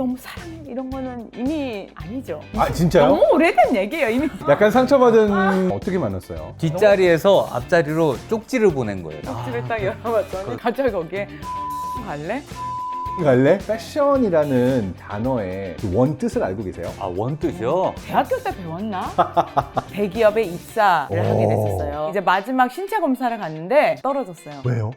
너무 사랑해 이런 거는 이미 아니죠. 아 진짜요? 너무 오래된 얘기예요 이미. 약간 상처받은 어떻게 만났어요? 뒷자리에서 앞자리로 쪽지를 보낸 거예요. 쪽지를 딱 열어봤더니 갑자기 거기에 갈래? 갈래? 패션이라는 단어의 그 원 뜻을 알고 계세요? 아, 원뜻이요? 대학교 때 배웠나? 대기업에 입사를 하게 됐었어요. 이제 마지막 신체 검사를 갔는데 떨어졌어요. 왜요?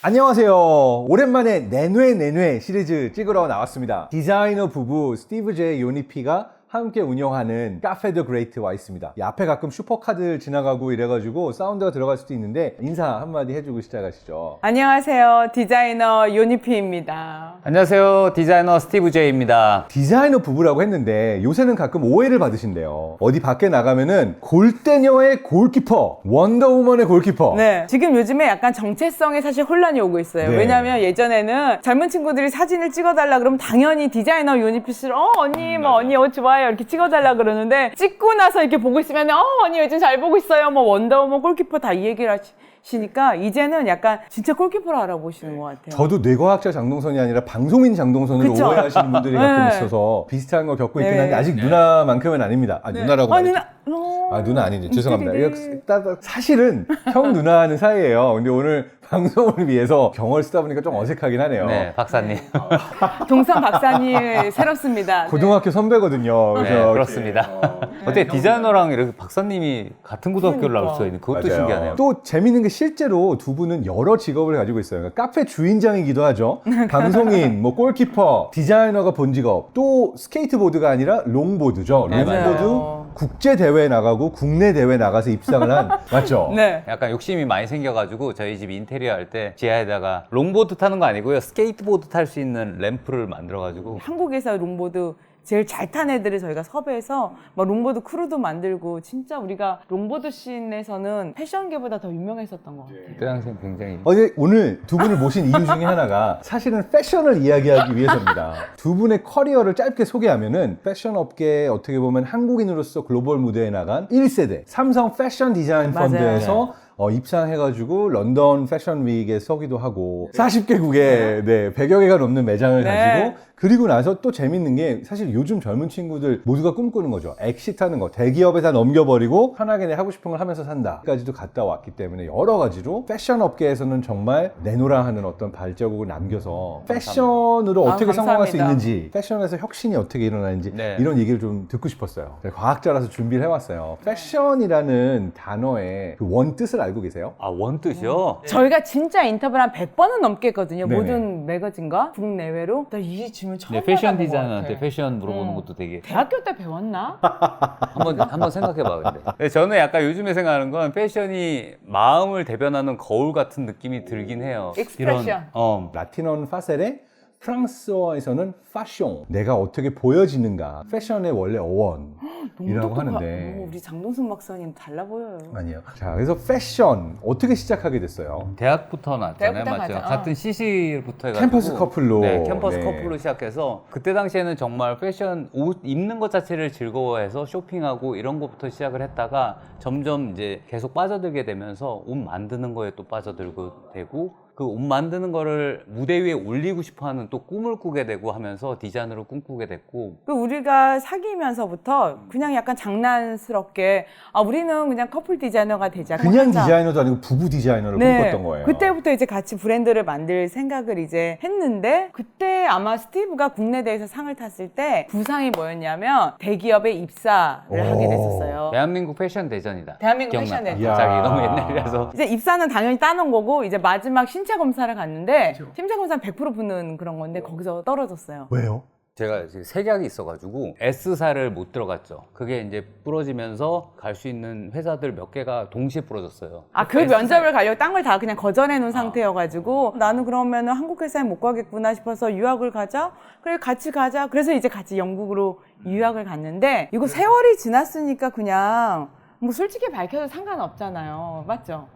안녕하세요. 오랜만에 내뇌 시리즈 찍으러 나왔습니다. 디자이너 부부 스티브 제 요니피가 함께 운영하는 카페 더 그레이트 와 있습니다. 이 앞에 가끔 슈퍼카들 지나가고 이래가지고 사운드가 들어갈 수도 있는데 인사 한마디 해주고 시작하시죠. 안녕하세요. 디자이너 요니피입니다. 안녕하세요. 디자이너 스티브 제이입니다. 디자이너 부부라고 했는데 요새는 가끔 오해를 받으신대요. 어디 밖에 나가면은 골대녀의 골키퍼, 원더우먼의 골키퍼. 네. 지금 요즘에 약간 정체성에 사실 혼란이 오고 있어요. 네. 왜냐면 예전에는 젊은 친구들이 사진을 찍어달라 그러면 당연히 디자이너 요니피 씨를 언니 뭐 언니 옷 좋아요 이렇게 찍어달라 그러는데 찍고 나서 이렇게 보고 있으면 언니 요즘 잘 보고 있어요 뭐 원더우먼 골키퍼 다 이 얘기를 하시니까 이제는 약간 진짜 골키퍼로 알아보시는 것 같아요. 저도 뇌과학자 장동선이 아니라 방송인 장동선으로 그쵸? 오해하시는 분들이 가끔 네. 있어서 비슷한 거 겪고 있긴 네. 한데 아직 누나만큼은 아닙니다. 아, 누나라고 말했죠. 누나 아니죠. 죄송합니다. 이거 사실은 형 누나 하는 사이예요. 근데 오늘 방송을 위해서 경어를 쓰다 보니까 좀 어색하긴 하네요. 네, 박사님. 동선 박사님 새롭습니다. 고등학교 선배거든요. 네, 그래서 그렇습니다. 어떻게 디자이너랑 이렇게 박사님이 같은 고등학교를 나올 수가 있는 그것도 맞아요. 신기하네요. 또 재밌는 게 실제로 두 분은 여러 직업을 가지고 있어요. 그러니까 카페 주인장이기도 하죠. 방송인, 뭐 골키퍼, 디자이너가 본 직업, 또 스케이트보드가 아니라 롱보드죠. 네, 롱보드 맞아요. 국제 대회 나가고 국내 대회 나가서 입상을 한 맞죠? 네. 약간 욕심이 많이 생겨가지고 저희 집 인테리어 할 때 지하에다가 롱보드 타는 거 아니고요. 스케이트보드 탈 수 있는 램프를 만들어가지고 한국에서 롱보드 제일 잘 탄 애들을 저희가 섭외해서 막 롱보드 크루도 만들고 진짜 우리가 롱보드 씬에서는 패션계보다 더 유명했었던 것 같아요. 그때 당시엔 굉장히 근데 오늘 두 분을 모신 이유 중에 하나가 사실은 패션을 이야기하기 위해서입니다. 두 분의 커리어를 짧게 소개하면은 패션 업계에 어떻게 보면 한국인으로서 글로벌 무대에 나간 1세대 삼성 패션 디자인 맞아요. 펀드에서 입상해가지고 런던 패션 윅에 서기도 하고 40개국에 100여 개가 넘는 매장을 네. 가지고 그리고 나서 또 재밌는 게 사실 요즘 젊은 친구들 모두가 꿈꾸는 거죠. 엑시트하는 거. 대기업에 다 넘겨버리고 편하게 내 하고 싶은 걸 하면서 산다. 까지도 갔다 왔기 때문에 여러 가지로 패션 업계에서는 정말 내노라 하는 어떤 발자국을 남겨서 패션으로 어떻게 성공할 수 감사합니다. 있는지 패션에서 혁신이 어떻게 일어나는지 네. 이런 얘기를 좀 듣고 싶었어요. 제가 과학자라서 준비를 해왔어요. 패션이라는 단어의 그 원 뜻을 알고 계세요? 아, 원뜻이요? 저희가 진짜 인터뷰를 한 100번은 넘게 했거든요. 네네. 모든 매거진과 국내외로. 나 이 질문 처음 네, 패션 받아본 것 디자이너한테 같아. 패션 물어보는 것도 되게 대학교 때 배웠나? 한번 생각해봐. 근데 네, 저는 약간 요즘에 생각하는 건 패션이 마음을 대변하는 거울 같은 느낌이 들긴 해요. 익스프레션. 라틴어는 파셀에 프랑스어에서는 파숑 내가 어떻게 보여지는가 패션의 원래 어원이라고 하는데 우리 장동순 박사님 달라 보여요. 아니요. 자 그래서 패션 어떻게 시작하게 됐어요? 대학부터 나왔잖아요, 대학부터 맞죠? 가죠. 같은 CC부터 해가지고 캠퍼스 커플로. 네, 캠퍼스 네. 커플로 시작해서 그때 당시에는 정말 패션 옷 입는 것 자체를 즐거워해서 쇼핑하고 이런 것부터 시작을 했다가 점점 이제 계속 빠져들게 되면서 옷 만드는 거에 또 빠져들고 되고 그 옷 만드는 거를 무대 위에 올리고 싶어하는 또 꿈을 꾸게 되고 하면서 디자이너를 꿈꾸게 됐고 그 우리가 사귀면서부터 그냥 약간 장난스럽게 우리는 그냥 커플 디자이너가 되자. 그냥 하자. 디자이너도 아니고 부부 디자이너를 꿈꿨던 거예요. 그때부터 이제 같이 브랜드를 만들 생각을 이제 했는데 그때 아마 스티브가 국내 대회에서 상을 탔을 때 부상이 뭐였냐면 대기업에 입사를 하게 됐었어요. 대한민국 패션 대전이다. 대한민국 기억났다. 패션 대전. 갑자기 너무 옛날이라서 이제 입사는 당연히 따놓은 거고 이제 마지막 신체 검사를 갔는데 신체 검사는 100% 붙는 그런 건데 거기서 떨어졌어요. 왜요? 제가 지금 색약이 있어가지고 S사를 못 들어갔죠. 그게 이제 부러지면서 갈 수 있는 회사들 몇 개가 동시에 부러졌어요. 그 면접을 가려고 딴 걸 다 그냥 거절해 놓은 상태여가지고 나는 그러면은 한국 회사에 못 가겠구나 싶어서 유학을 가자. 그래 같이 가자. 그래서 이제 같이 영국으로 유학을 갔는데 이거 세월이 지났으니까 그냥 뭐 솔직히 밝혀도 상관없잖아요. 맞죠?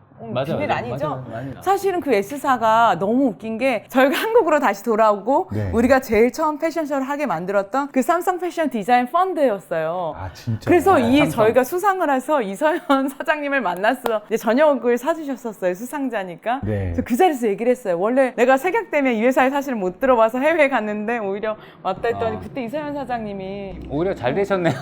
비밀 아니죠? 맞아요. 사실은 그 S사가 너무 웃긴 게 저희가 한국으로 다시 돌아오고 네. 우리가 제일 처음 패션쇼를 하게 만들었던 그 삼성 패션 디자인 펀드였어요. 아 진짜. 그래서 이 삼성. 저희가 수상을 해서 이서연 사장님을 만났어. 이제 저녁을 사주셨었어요. 수상자니까. 네. 그래서 그 자리에서 얘기를 했어요. 원래 내가 색약 때문에 이 회사에 사실 못 들어와서 해외에 갔는데 오히려 왔다 했더니 그때 이서연 사장님이 오히려 잘 되셨네요.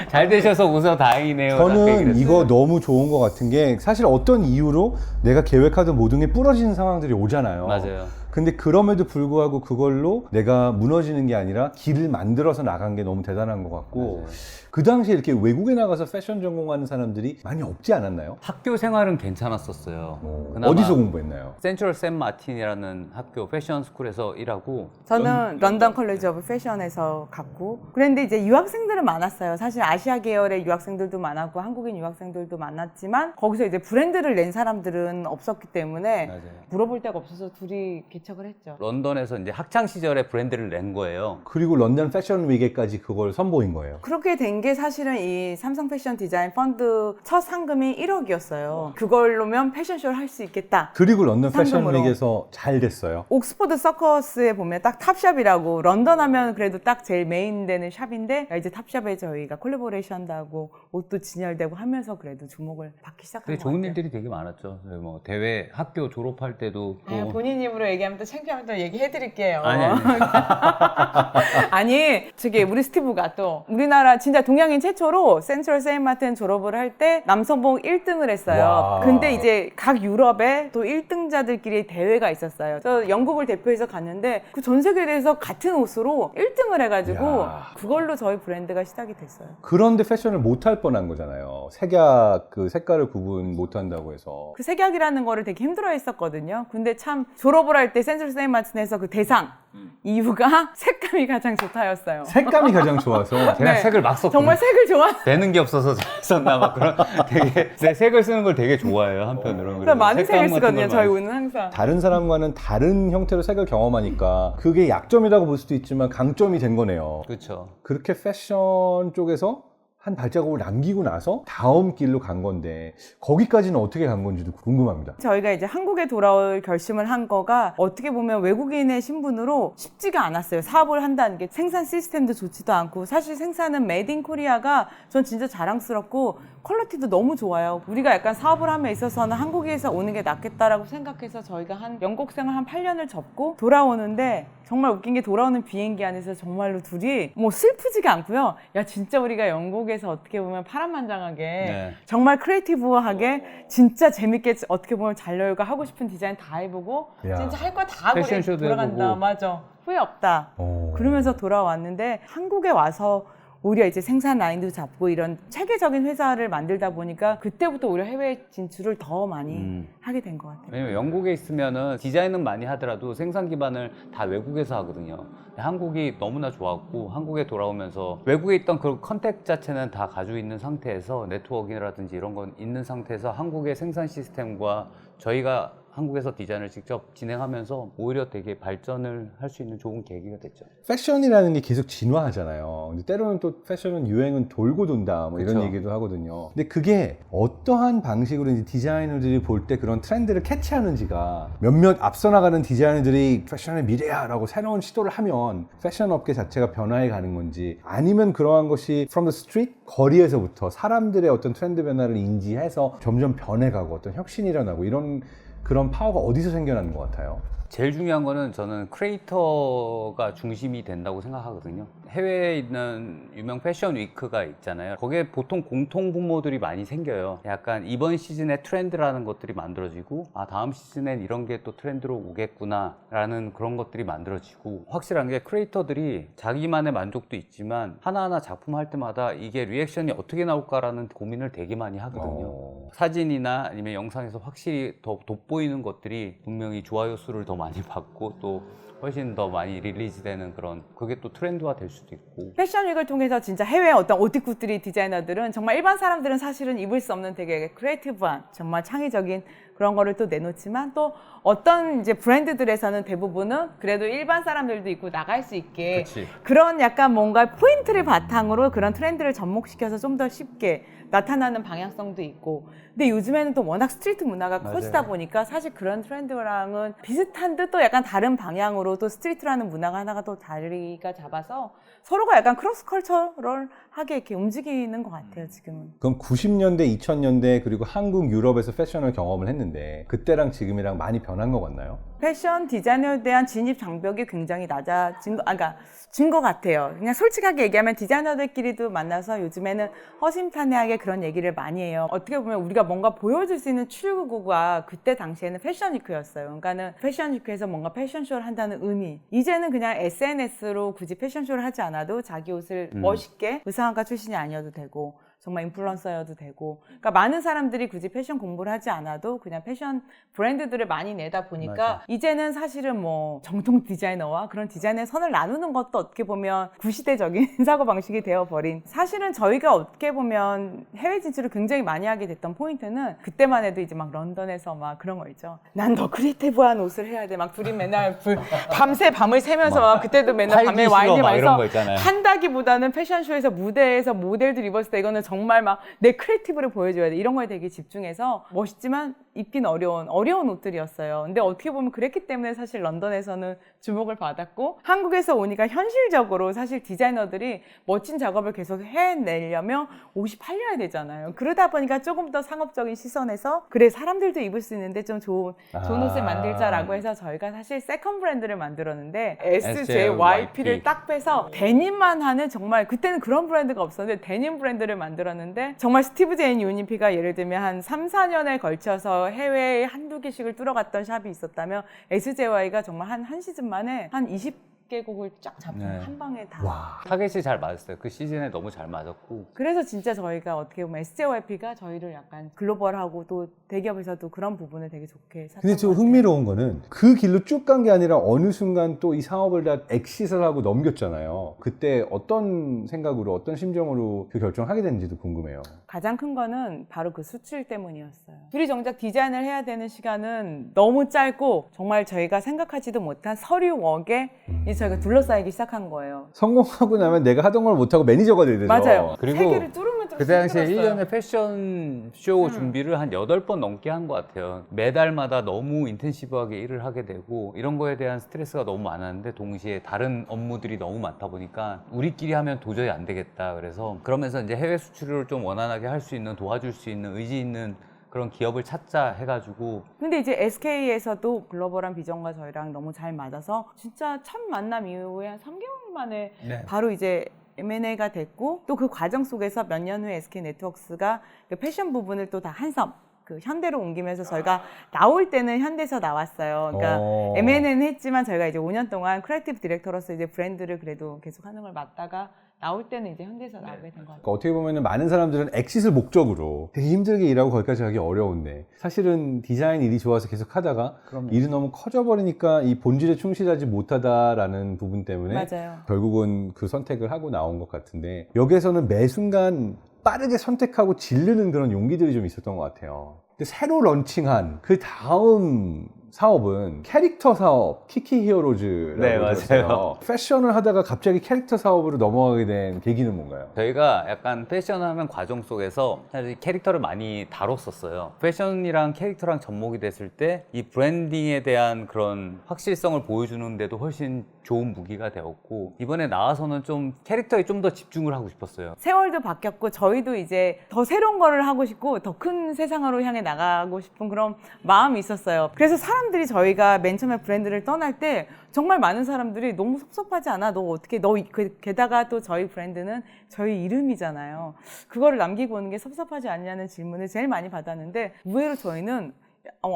잘 되셔서 우선 다행이네요. 라고 얘기를 저는 했어요. 이거 너무 좋은 것 같은 게 사실 어떤 이유로 내가 계획하던 모든 게 부러지는 상황들이 오잖아요. 맞아요. 근데 그럼에도 불구하고 그걸로 내가 무너지는 게 아니라 길을 만들어서 나간 게 너무 대단한 것 같고 맞아요. 그 당시에 이렇게 외국에 나가서 패션 전공하는 사람들이 많이 없지 않았나요? 학교 생활은 괜찮았었어요. 그나마 어디서 공부했나요? 센트럴 샘 마틴이라는 학교 패션 스쿨에서 일하고 저는 런던 컬리지 오브 패션에서 갔고 그런데 이제 유학생들은 많았어요. 사실 아시아 계열의 유학생들도 많았고 한국인 유학생들도 많았지만 거기서 이제 브랜드를 낸 사람들은 없었기 때문에 맞아요. 물어볼 데가 없어서 둘이 개척을 했죠. 런던에서 이제 학창 시절에 브랜드를 낸 거예요. 그리고 런던 패션 위크까지 그걸 선보인 거예요. 그렇게 된 게 사실은 이 삼성 패션 디자인 펀드 첫 상금이 1억이었어요. 그걸로면 패션쇼를 할 수 있겠다. 그리고 런던 패션 상금으로. 위크에서 잘 됐어요. 옥스퍼드 서커스에 보면 딱 탑샵이라고 런던 하면 그래도 딱 제일 메인 되는 샵인데 이제 탑샵에 저희가 콜라보레이션도 하고 옷도 진열되고 하면서 그래도 주목을 받기 시작한 되게 것 좋은 같아요. 일들이 되게 많았죠. 뭐 대회 학교 졸업할 때도 아, 본인 입으로 얘기하면 또 창피하면 또 얘기해드릴게요. 아니. 아니, 저기 우리 스티브가 또 우리나라 진짜 동양인 최초로 센트럴 세인마틴 졸업을 할 때 남성복 1등을 했어요. 와. 근데 이제 각 유럽에 또 1등자들끼리 대회가 있었어요. 그래서 영국을 대표해서 갔는데 그 전 세계에 대해서 같은 옷으로 1등을 해가지고 야. 그걸로 저희 브랜드가 시작이 됐어요. 그런데 패션을 못 할 뻔한 거잖아요. 색약 그 색깔을 구분 못 한다고 해서. 그 색약이라는 거를 되게 힘들어 했었거든요. 근데 참 졸업을 할 때 센트럴 세인마틴에서 그 대상 이유가 색감이 가장 좋다였어요. 색감이 가장 좋아서 제가 네. 색을 막 썼거든요. 정말 색을 좋아. 되는 게 없어서 잘 썼나 막 그런 되게 색을 쓰는 걸 되게 좋아해요 한편으로는. 그래서 많은 색을 색감 같은 쓰거든요. 걸 저희 많이 옷은 항상. 다른 사람과는 다른 형태로 색을 경험하니까 그게 약점이라고 볼 수도 있지만 강점이 된 거네요. 그렇죠. 그렇게 패션 쪽에서 한 발자국을 남기고 나서 다음 길로 간 건데 거기까지는 어떻게 간 건지도 궁금합니다. 저희가 이제 한국에 돌아올 결심을 한 거가 어떻게 보면 외국인의 신분으로 쉽지가 않았어요. 사업을 한다는 게 생산 시스템도 좋지도 않고 사실 생산은 메이드 인 코리아가 전 진짜 자랑스럽고 퀄리티도 너무 좋아요. 우리가 약간 사업을 함에 있어서는 한국에서 오는 게 낫겠다라고 생각해서 저희가 한 영국 생활 한 8년을 접고 돌아오는데 정말 웃긴 게 돌아오는 비행기 안에서 정말로 둘이 뭐 슬프지가 않고요. 야 진짜 우리가 영국에서 어떻게 보면 파란만장하게 네. 정말 크리에이티브하게 진짜 재밌게 어떻게 보면 잘 놀고 하고 싶은 디자인 다 해보고 야. 진짜 할 거 다 하고 패션쇼도 돌아간다. 해보고. 맞아. 후회 없다. 오. 그러면서 돌아왔는데 한국에 와서 오히려 이제 생산 라인도 잡고 이런 체계적인 회사를 만들다 보니까 그때부터 오히려 해외 진출을 더 많이 하게 된 것 같아요. 왜냐면 영국에 있으면은 디자인은 많이 하더라도 생산 기반을 다 외국에서 하거든요. 한국이 너무나 좋았고 한국에 돌아오면서 외국에 있던 그 컨택 자체는 다 가지고 있는 상태에서 네트워킹이라든지 이런 건 있는 상태에서 한국의 생산 시스템과 저희가 한국에서 디자인을 직접 진행하면서 오히려 되게 발전을 할 수 있는 좋은 계기가 됐죠. 패션이라는 게 계속 진화하잖아요. 근데 때로는 또 패션은 유행은 돌고 돈다 뭐 이런 그쵸. 얘기도 하거든요. 근데 그게 어떠한 방식으로 이제 디자이너들이 볼 때 그런 트렌드를 캐치하는지가 몇몇 앞서 나가는 디자이너들이 패션의 미래야라고 새로운 시도를 하면 패션 업계 자체가 변화해 가는 건지 아니면 그러한 것이 from the street 거리에서부터 사람들의 어떤 트렌드 변화를 인지해서 점점 변해가고 어떤 혁신이 일어나고 이런 그런 파워가 어디서 생겨나는 것 같아요? 제일 중요한 거는 저는 크리에이터가 중심이 된다고 생각하거든요. 해외에 있는 유명 패션 위크가 있잖아요. 거기에 보통 공통 분모들이 많이 생겨요. 약간 이번 시즌의 트렌드라는 것들이 만들어지고 아 다음 시즌엔 이런 게 또 트렌드로 오겠구나 라는 그런 것들이 만들어지고 확실한 게 크리에이터들이 자기만의 만족도 있지만 하나하나 작품 할 때마다 이게 리액션이 어떻게 나올까라는 고민을 되게 많이 하거든요. 사진이나 아니면 영상에서 확실히 더 돋보이는 것들이 분명히 좋아요 수를 더 많이 받고 또 훨씬 더 많이 릴리즈되는 그런 그게 또 트렌드화 될 수도 있고. 패션 윅을 통해서 진짜 해외 어떤 오티쿠트리 디자이너들은 정말 일반 사람들은 사실은 입을 수 없는 되게 크리에이티브한 정말 창의적인 그런 거를 또 내놓지만 또 어떤 이제 브랜드들에서는 대부분은 그래도 일반 사람들도 있고 나갈 수 있게 그치. 그런 약간 뭔가 포인트를 바탕으로 그런 트렌드를 접목시켜서 좀 더 쉽게 나타나는 방향성도 있고 근데 요즘에는 또 워낙 스트리트 문화가 맞아요. 커지다 보니까 사실 그런 트렌드랑은 비슷한 듯 또 약간 다른 방향으로 또 스트리트라는 문화가 하나가 또 자리가 잡아서 서로가 약간 크로스 컬처럴하게 이렇게 움직이는 것 같아요 지금은. 그럼 90년대, 2000년대 그리고 한국, 유럽에서 패션을 경험을 했는데 그때랑 지금이랑 많이 변한 것 같나요? 패션 디자이너에 대한 진입 장벽이 굉장히 낮아진 거, 그러니까 진 것 같아요. 그냥 솔직하게 얘기하면 디자이너들끼리도 만나서 요즘에는 허심탄회하게 그런 얘기를 많이 해요. 어떻게 보면 우리가 뭔가 보여줄 수 있는 출구가 그때 당시에는 패션위크였어요. 그러니까는 패션위크에서 뭔가 패션쇼를 한다는 의미. 이제는 그냥 SNS로 굳이 패션쇼를 하지 않아도 자기 옷을 멋있게 의상학과 출신이 아니어도 되고 정말 인플루언서여도 되고 그러니까 많은 사람들이 굳이 패션 공부를 하지 않아도 그냥 패션 브랜드들을 많이 내다 보니까 맞아. 이제는 사실은 뭐 정통 디자이너와 그런 디자이너의 선을 나누는 것도 어떻게 보면 구시대적인 사고방식이 되어버린 사실은 저희가 어떻게 보면 해외 진출을 굉장히 많이 하게 됐던 포인트는 그때만 해도 이제 막 런던에서 막 그런 거 있죠. 난 더 크리에이티브한 옷을 해야 돼. 막 둘이 맨날 밤새 밤을 새면서 막 그때도 맨날 밤에 와인을 막 이런 마셔서 거 있잖아요. 한다기보다는 패션쇼에서 무대에서 모델들 입었을 때 이거는 정말 막 내 크리에이티브를 보여줘야 돼. 이런 거에 되게 집중해서 멋있지만 입긴 어려운 옷들이었어요. 근데 어떻게 보면 그랬기 때문에 사실 런던에서는 주목을 받았고 한국에서 오니까 현실적으로 사실 디자이너들이 멋진 작업을 계속 해내려면 옷이 팔려야 되잖아요. 그러다 보니까 조금 더 상업적인 시선에서 그래 사람들도 입을 수 있는데 좀 좋은 옷을 만들자라고 해서 저희가 사실 세컨 브랜드를 만들었는데 SJYP를 딱 빼서 데님만 하는 정말 그때는 그런 브랜드가 없었는데 데님 브랜드를 만들었는데 정말 스티브 제인 유니피가 예를 들면 한 3, 4년에 걸쳐서 해외에 한두 개씩을 뚫어갔던 샵이 있었다면 SJY가 정말 한 시즌 만에 한 20개국을 쫙 잡은 네. 한 방에 다. 와. 타겟이 잘 맞았어요. 그 시즌에 너무 잘 맞았고. 그래서 진짜 저희가 어떻게 보면 SJYP가 저희를 약간 글로벌하고 또 대기업에서도 그런 부분을 되게 좋게 샀던 근데 좀 것 같아요. 흥미로운 거는 그 길로 쭉 간 게 아니라 어느 순간 또 이 사업을 다 엑시트를 하고 넘겼잖아요. 그때 어떤 생각으로 어떤 심정으로 그 결정을 하게 됐는지도 궁금해요. 가장 큰 거는 바로 그 수출 때문이었어요. 둘이 정작 디자인을 해야 되는 시간은 너무 짧고 정말 저희가 생각하지도 못한 서류 웍에 이제 저희가 둘러싸이기 시작한 거예요. 성공하고 나면 내가 하던 걸 못하고 매니저가 되죠. 맞아요. 그리고 세계를 뚫으면 뚫을수록 그 당시에 힘들었어요. 1년에 패션쇼 준비를 한 8번 넘게 한 것 같아요. 매달마다 너무 인텐시브하게 일을 하게 되고 이런 거에 대한 스트레스가 너무 많았는데 동시에 다른 업무들이 너무 많다 보니까 우리끼리 하면 도저히 안 되겠다. 그래서 그러면서 이제 해외 수출을 좀 원활하게 할 수 있는 도와줄 수 있는 의지 있는 그런 기업을 찾자 해가지고 근데 이제 SK에서도 글로벌한 비전과 저희랑 너무 잘 맞아서 진짜 첫 만남 이후에 한 3개월 만에 네. 바로 이제 M&A가 됐고 또 그 과정 속에서 몇 년 후에 SK네트워크스가 그 패션 부분을 또 다 한섬 그 현대로 옮기면서 저희가 나올 때는 현대에서 나왔어요. 그러니까 M&A는 했지만 저희가 이제 5년 동안 크리에이티브 디렉터로서 이제 브랜드를 그래도 계속 하는 걸 맡다가 나올 때는 이제 현대에서 나오게 된 것 같아요. 그러니까 어떻게 보면 많은 사람들은 엑시트를 목적으로 되게 힘들게 일하고 거기까지 가기 어려운데 사실은 디자인 일이 좋아서 계속 하다가 일이 너무 커져버리니까 이 본질에 충실하지 못하다라는 부분 때문에 맞아요. 결국은 그 선택을 하고 나온 것 같은데 여기에서는 매 순간 빠르게 선택하고 질르는 그런 용기들이 좀 있었던 것 같아요. 근데 새로 런칭한 그 다음 사업은 캐릭터 사업, 키키 히어로즈라고 네, 들었어요. 맞아요. 패션을 하다가 갑자기 캐릭터 사업으로 넘어가게 된 계기는 뭔가요? 저희가 약간 패션하는 과정 속에서 사실 캐릭터를 많이 다뤘었어요. 패션이랑 캐릭터랑 접목이 됐을 때 이 브랜딩에 대한 그런 확실성을 보여주는데도 훨씬 좋은 무기가 되었고 이번에 나와서는 좀 캐릭터에 좀 더 집중을 하고 싶었어요. 세월도 바뀌었고 저희도 이제 더 새로운 거를 하고 싶고 더 큰 세상으로 향해 나가고 싶은 그런 마음이 있었어요. 그래서 사람들이 저희가 맨 처음에 브랜드를 떠날 때 정말 많은 사람들이 너무 섭섭하지 않아? 너 어떻게 게다가 또 저희 브랜드는 저희 이름이잖아요. 그거를 남기고 오는 게 섭섭하지 않냐는 질문을 제일 많이 받았는데 의외로 저희는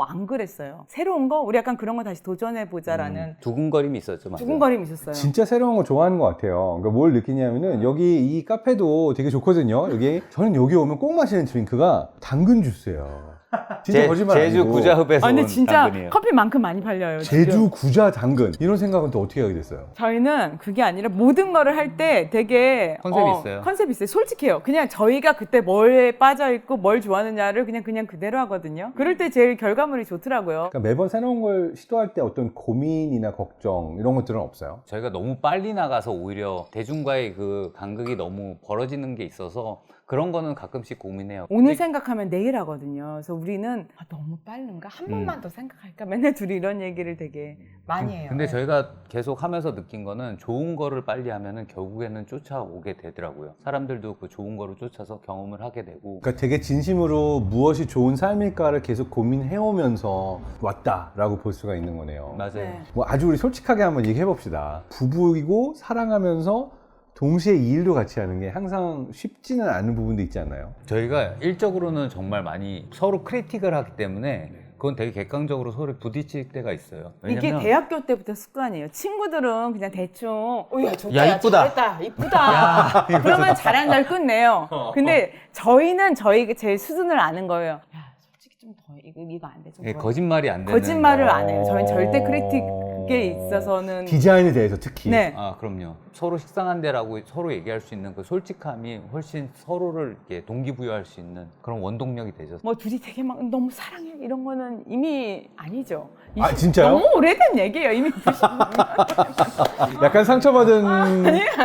안 그랬어요. 새로운 거? 우리 약간 그런 거 다시 도전해보자라는 두근거림이 있었죠. 맞아요. 두근거림이 있었어요. 진짜 새로운 거 좋아하는 것 같아요. 그러니까 뭘 느끼냐면은 여기 이 카페도 되게 좋거든요. 저는 여기 오면 꼭 마시는 드링크가 당근 주스예요. 진짜 거짓말 제주 아니고. 구자읍에서 아, 근데 온 진짜 당근이에요. 커피만큼 많이 팔려요. 지금. 제주 구자 당근 이런 생각은 또 어떻게 하게 됐어요? 저희는 그게 아니라 모든 거를 할 때 되게 컨셉이 있어요. 컨셉이 있어요. 솔직해요. 그냥 저희가 그때 뭐에 빠져 있고 뭘 좋아하느냐를 그냥 그대로 하거든요. 그럴 때 제일 결과물이 좋더라고요. 그러니까 매번 새로운 걸 시도할 때 어떤 고민이나 걱정 이런 것들은 없어요? 저희가 너무 빨리 나가서 오히려 대중과의 그 간극이 너무 벌어지는 게 있어서 그런 거는 가끔씩 고민해요. 오늘 생각하면 내일 하거든요. 그래서 우리는 너무 빠른가? 한 번만 더 생각할까? 맨날 둘이 이런 얘기를 되게 많이 해요. 근데 네. 저희가 계속 하면서 느낀 거는 좋은 거를 빨리 하면은 결국에는 쫓아오게 되더라고요. 사람들도 그 좋은 거를 쫓아서 경험을 하게 되고. 그러니까 되게 진심으로 무엇이 좋은 삶일까를 계속 고민해오면서 왔다라고 볼 수가 있는 거네요. 맞아요. 네. 뭐 아주 우리 솔직하게 한번 얘기해 봅시다. 부부이고 사랑하면서 동시에 이 일도 같이 하는 게 항상 쉽지는 않은 부분도 있지 않나요? 저희가 일적으로는 정말 많이 서로 크리틱을 하기 때문에 그건 되게 객관적으로 서로 부딪힐 때가 있어요. 이게 왜냐면 대학교 때부터 습관이에요. 친구들은 그냥 대충 야 좋다, 야, 이쁘다. 잘했다, 이쁘다. 그러면 잘한다를 끝내요. 근데 저희는 제 수준을 아는 거예요. 야 솔직히 좀 더 이거 안 돼. 좀 예, 더. 거짓말이 안 되는 거짓말을 안 해요. 저희는 절대 크리틱에 있어서는 디자인에 대해서 특히. 네. 아, 그럼요. 서로 식상한 데라고 서로 얘기할 수 있는 그 솔직함이 훨씬 서로를 이렇게 동기부여할 수 있는 그런 원동력이 되죠. 뭐 둘이 되게 막 너무 사랑해 이런 거는 이미 아니죠. 아, 진짜요? 너무 오래된 얘기예요. 이미 90년. 약간 상처받은.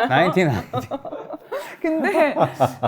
1990. 근데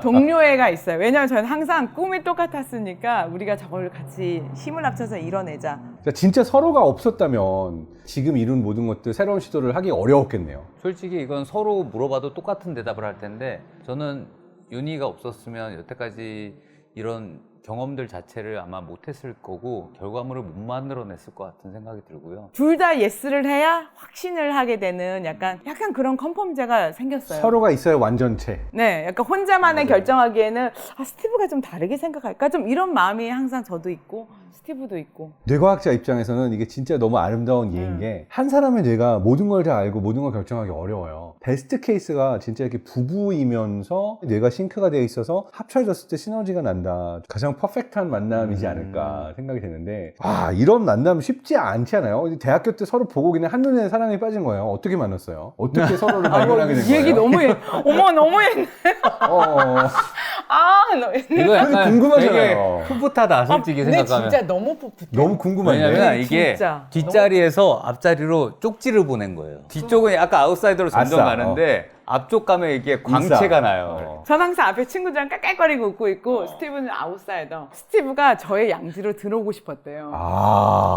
동료애가 있어요. 왜냐면 저는 항상 꿈이 똑같았으니까 우리가 저걸 같이 힘을 합쳐서 이뤄내자. 자, 진짜 서로가 없었다면 지금 이룬 모든 것들 새로운 시도를 하기 어려웠겠네요. 솔직히 이건 서로 물어봐도 똑같은 대답을 할 텐데 저는 윤희가 없었으면 여태까지 이런 경험들 자체를 아마 못했을 거고 결과물을 못 만들어냈을 것 같은 생각이 들고요. 둘 다 예스를 해야 확신을 하게 되는 약간 그런 컨펌제가 생겼어요. 서로가 있어야 완전체. 네, 약간 혼자만의 결정하기에는 스티브가 좀 다르게 생각할까? 좀 이런 마음이 항상 저도 있고 스티브도 있고. 뇌과학자 입장에서는 이게 진짜 너무 아름다운 예인 게 한 사람의 뇌가 모든 걸 다 알고 모든 걸 결정하기 어려워요. 베스트 케이스가 진짜 이렇게 부부이면서 뇌가 싱크가 되어 있어서 합쳐졌을 때 시너지가 난다. 가장 퍼펙트한 만남이지 않을까 생각이 되는데 이런 만남 쉽지 않지 않아요? 대학교 때 서로 보고 그냥 한눈에 사랑에 빠진 거예요. 어떻게 만났어요? 어떻게 서로를 발견하게 된 이 거예요? 얘기 너무 어머 너무 옛날. 이거 약간 궁금하잖아요. 되게 풋풋하다 솔직히 근데 생각하면. 진짜 너무 풋풋해. 너무 궁금한데. 왜냐면 이게 진짜. 뒷자리에서 앞자리로 쪽지를 보낸 거예요. 뒤쪽은 약간 아웃사이더로 점점 아싸, 가는데 앞쪽 가면 이게 광채가 나요. 전 항상 앞에 친구들이랑 깔깔거리고 웃고 있고 스티브는 아웃사이더. 스티브가 저의 양지로 들어오고 싶었대요.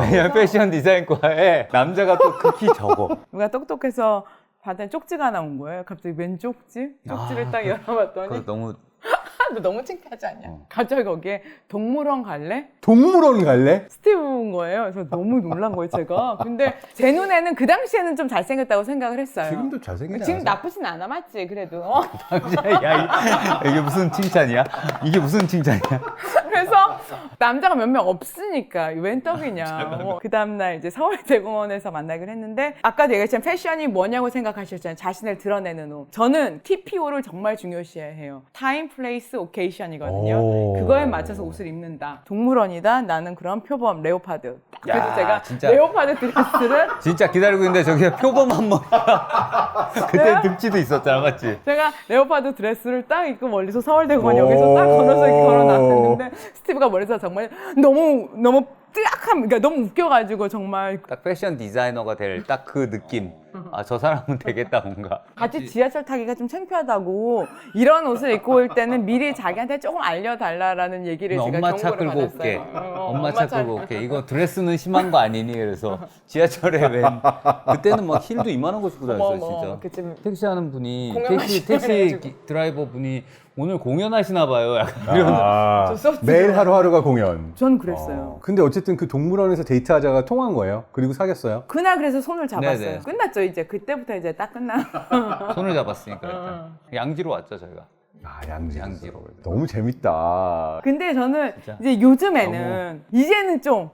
왜냐면 패션 디자인과에 남자가 또 극히 적어. 누가 똑똑해서 바다에 쪽지가 나온 거예요. 갑자기 웬 쪽지? 쪽지를 딱 열어봤더니 그거 너무 너 너무 창피하지 않냐? 갑자기 거기에 동물원 갈래? 동물원 갈래? 스티브인 거예요. 그래서 너무 놀란 거예요, 제가. 근데 제 눈에는 그 당시에는 좀 잘생겼다고 생각을 했어요. 지금도 잘생기지 지금 않아요? 나쁘진 않아, 맞지? 그래도. 이게 무슨 칭찬이야? 이게 무슨 칭찬이야? 그래서 남자가 몇 명 없으니까 웬 떡이냐. 그 다음날 이제 서울대공원에서 만나기로 했는데 아까도 얘기했지만 패션이 뭐냐고 생각하셨잖아요. 자신을 드러내는 옷. 저는 TPO를 정말 중요시해요. 타임, 플레이스, 오케이션이거든요. 오. 그거에 맞춰서 옷을 입는다. 동물원이다. 나는 그런 표범 레오파드. 그래서 야, 제가 진짜. 레오파드 드레스를 진짜 기다리고 있는데 저기 표범한 머리. 그때 득지도 있었잖아, 맞지? 제가 레오파드 드레스를 딱 입고 멀리서 서울대공원 여기서 딱 걸어서 이렇게 걸어놨는데 스티브가 멀리서 정말 너무 뜨악함, 그러니까 너무 웃겨가지고 정말 딱 패션 디자이너가 될 딱 그 느낌. 아, 저 사람은 되겠다 뭔가. 같이 지하철 타기가 좀 창피하다고 이런 옷을 입고 올 때는 미리 자기한테 조금 알려달라라는 얘기를 제가 엄마 차 경고를 끌고 받았어요. 올게. 엄마 차 차 끌고 올게. 이거 드레스는 심한 거 아니니? 그래서 지하철에 웬 그때는 막 힐도 이만한 거 신고 다녔어요, 진짜. 그쯤 택시 하는 분이 공연하시네, 택시 그래가지고. 드라이버 분이 오늘 공연하시나 봐요. 약간 이런. 저 소프트 매일 하루하루가 공연. 전 그랬어요. 근데 어쨌든 그 동물원에서 데이트하자가 통한 거예요. 그리고 사귀었어요. 그날 그래서 손을 잡았어요. 네네. 끝났죠 이제. 그때부터 이제 딱 끝나. 손을 잡았으니까 일단 양지로 왔죠 저희가. 아, 양지로. 양지로. 너무 재밌다. 근데 저는 진짜. 이제 요즘에는 이제는 좀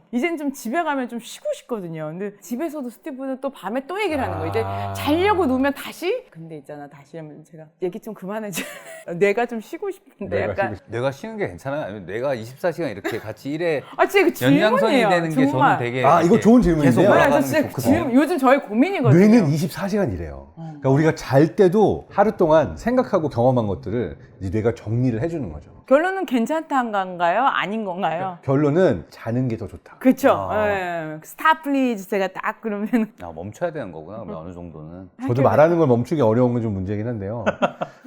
집에 가면 좀 쉬고 싶거든요. 근데 집에서도 스티브는 또 밤에 또 얘기를 하는 거예요. 이제 자려고 누우면 다시. 근데 있잖아, 다시 하면 제가 얘기 좀 그만해줘. 내가 좀 쉬고 싶은데 내가 약간. 내가 쉬는 게 괜찮아요? 아니면 내가 24시간 이렇게 같이 일에 아, 진짜 그 연장선이 질문이에요. 되는 게 정말. 저는 되게 아, 이거 이렇게 좋은 질문인데요? 계속 몰라요. 올라가는 저 진짜 게 좋거든요. 지금 요즘 저의 고민이거든요. 뇌는 24시간 이래요. 그러니까 우리가 잘 때도 하루 동안 생각하고 경험한 것들을 이제 뇌가 정리를 해주는 거죠. 결론은 괜찮다는 건가요? 아닌 건가요? 결론은 자는 게 더 좋다. 그쵸. 아. 예. 스탑 플리즈 제가 딱 그러면 아, 멈춰야 되는 거구나. 그러면 어느 정도는. 저도 말하는 걸 멈추기 어려운 건 좀 문제긴 한데요.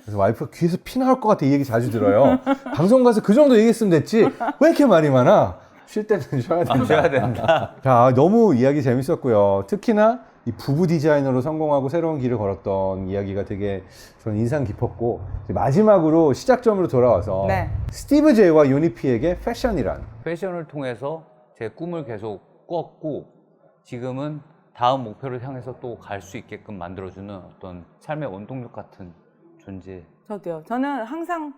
그래서 와이프가 귀에서 피 나올 것 같아 이 얘기 자주 들어요. 방송 가서 그 정도 얘기했으면 됐지 왜 이렇게 말이 많아? 쉴 때는 쉬어야 된다. 쉬어야 된다. 자, 너무 이야기 재밌었고요. 특히나 이 부부 디자이너로 성공하고 새로운 길을 걸었던 이야기가 되게 저는 인상 깊었고 이제 마지막으로 시작점으로 돌아와서 네. 스티브 제이와 유니피에게 패션이란 패션을 통해서 제 꿈을 계속 꿨고 지금은 다음 목표를 향해서 또 갈 수 있게끔 만들어주는 어떤 삶의 원동력 같은 존재. 저도요. 저는 항상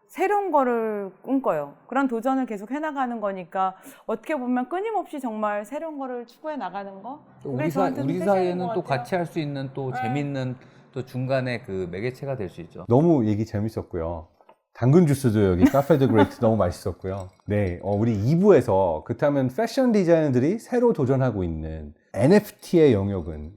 새로운 거를 꿈꿔요. 그런 도전을 계속 해나가는 거니까 어떻게 보면 끊임없이 정말 새로운 거를 추구해 나가는 거. 그게 우리 저한테는 우리 패션인 사이에는 것 또 같아요. 같이 할 수 있는 또 재밌는 또 중간에 그 매개체가 될 수 있죠. 너무 얘기 재밌었고요. 당근 주스도 여기 카페 드 그레이트 너무 맛있었고요. 네, 우리 2부에서 그렇다면 패션 디자이너들이 새로 도전하고 있는 NFT의 영역은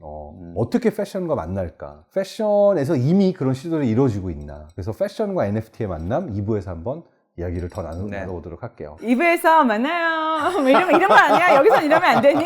어떻게 패션과 만날까? 패션에서 이미 그런 시도들이 이루어지고 있나? 그래서 패션과 NFT의 만남 2부에서 한번 이야기를 더 나눠보도록 할게요. 2부에서 만나요. 뭐 이런 거 아니야? 여기서 이러면 안 되니?